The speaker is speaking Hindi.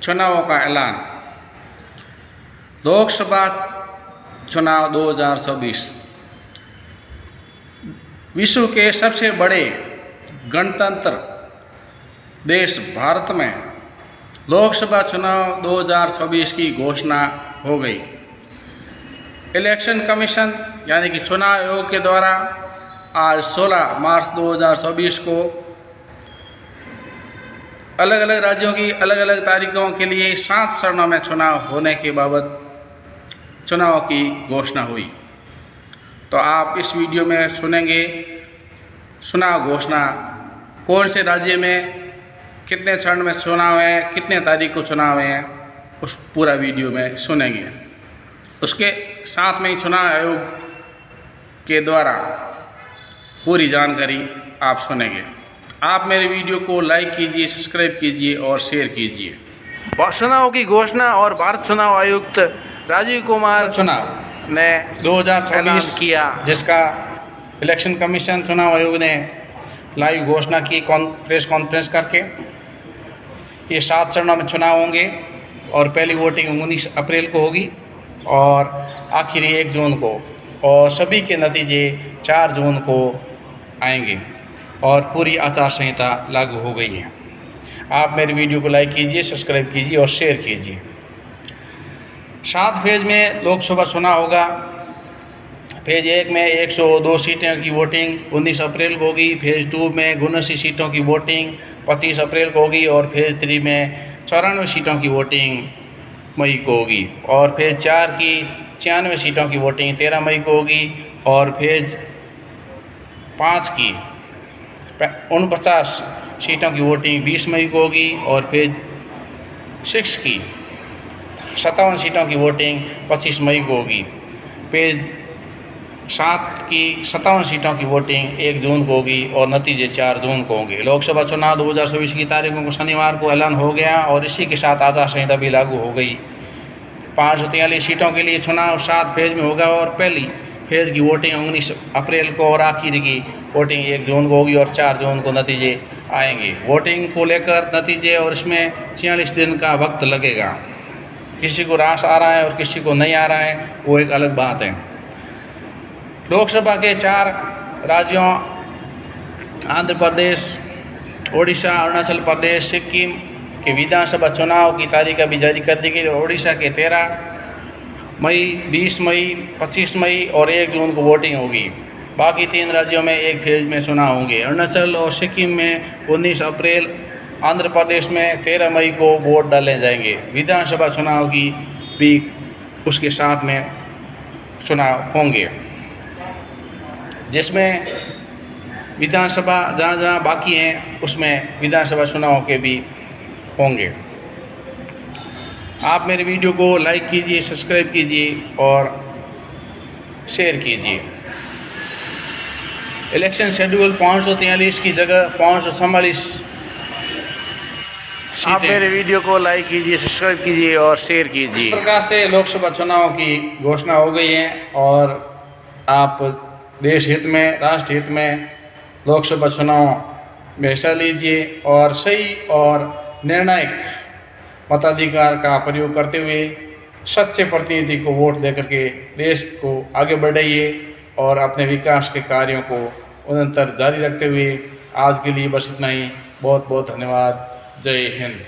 चुनावों का ऐलान। लोकसभा चुनाव 2024 विश्व के सबसे बड़े गणतंत्र देश भारत में लोकसभा चुनाव 2024 की घोषणा हो गई। इलेक्शन कमीशन यानी कि चुनाव आयोग के द्वारा आज 16 मार्च 2024 को अलग अलग राज्यों की अलग अलग तारीखों के लिए 7 चरणों में चुनाव होने के बाबत चुनाव की घोषणा हुई। तो आप इस वीडियो में सुनेंगे चुनाव घोषणा, कौन से राज्य में कितने चरण में चुनाव है, कितने तारीख को चुनाव है, उस पूरा वीडियो में सुनेंगे। उसके साथ में ही चुनाव आयोग के द्वारा पूरी जानकारी आप सुनेंगे। आप मेरे वीडियो को लाइक कीजिए, सब्सक्राइब कीजिए और शेयर कीजिए। चुनाव की घोषणा और भारत चुनाव आयुक्त राजीव कुमार चुनाव ने 2024 किया, जिसका इलेक्शन कमीशन चुनाव आयोग ने लाइव घोषणा की प्रेस कॉन्फ्रेंस करके। ये 7 चरणों में चुनाव होंगे और पहली वोटिंग 19 अप्रैल को होगी और आखिरी 1 जून को, और सभी के नतीजे 4 जून को आएंगे और पूरी आचार संहिता लागू हो गई है। आप मेरे वीडियो को लाइक कीजिए, सब्सक्राइब कीजिए और शेयर कीजिए। 7 फेज में लोकसभा चुनाव होगा। फेज 1 में 102 सीटों की वोटिंग 19 अप्रैल को होगी। फेज 2 में 79 सीटों की वोटिंग 25 अप्रैल को होगी और फेज 3 में 94 सीटों की वोटिंग मई को होगी और फेज 4 की 96 सीटों की वोटिंग 13 मई को होगी और फेज 5 की 49 सीटों की वोटिंग 20 मई को होगी और फेज 6 की 57 सीटों की वोटिंग 25 मई को होगी। फेज 7 की 57 सीटों की वोटिंग 1 जून को होगी और नतीजे 4 जून को होंगे। लोकसभा चुनाव 2024 की तारीखों को शनिवार को ऐलान हो गया और इसी के साथ आचार संहिता भी लागू हो गई। 543 सीटों के लिए चुनाव 7 फेज में होगा और पहली फेज की वोटिंग 19 अप्रैल को और आखिर की वोटिंग 1 जून को होगी और 4 जून को नतीजे आएंगे। वोटिंग को लेकर नतीजे और इसमें 46 दिन का वक्त लगेगा। किसी को रास आ रहा है और किसी को नहीं आ रहा है, वो एक अलग बात है। लोकसभा के 4 राज्यों आंध्र प्रदेश, ओडिशा, अरुणाचल प्रदेश, सिक्किम के विधानसभा चुनाव की तारीख अभी जारी कर दी गई। ओडिशा के 13 मई, 20 मई, 25 मई और 1 जून को वोटिंग होगी। बाकी 3 राज्यों में 1 फेज में चुनाव होंगे। अरुणाचल और सिक्किम में 19 अप्रैल, आंध्र प्रदेश में 13 मई को वोट डाले जाएंगे। विधानसभा चुनाव की भी उसके साथ में चुनाव होंगे, जिसमें विधानसभा जहाँ जहाँ बाकी हैं उसमें विधानसभा चुनाव के भी होंगे। आप मेरे वीडियो को लाइक कीजिए, सब्सक्राइब कीजिए और शेयर कीजिए। इलेक्शन शेड्यूल 543 की जगह 544 आप मेरे वीडियो को लाइक कीजिए, सब्सक्राइब कीजिए और शेयर कीजिए। इस प्रकार से लोकसभा चुनाव की घोषणा हो गई है और आप देश हित में, राष्ट्र हित में लोकसभा चुनाव में हिस्सा लीजिए और सही और निर्णायक मताधिकार का प्रयोग करते हुए सच्चे प्रतिनिधि को वोट देकर के देश को आगे बढ़ाइए और अपने विकास के कार्यों को निरंतर जारी रखते हुए। आज के लिए बस इतना ही। बहुत बहुत धन्यवाद। जय हिंद।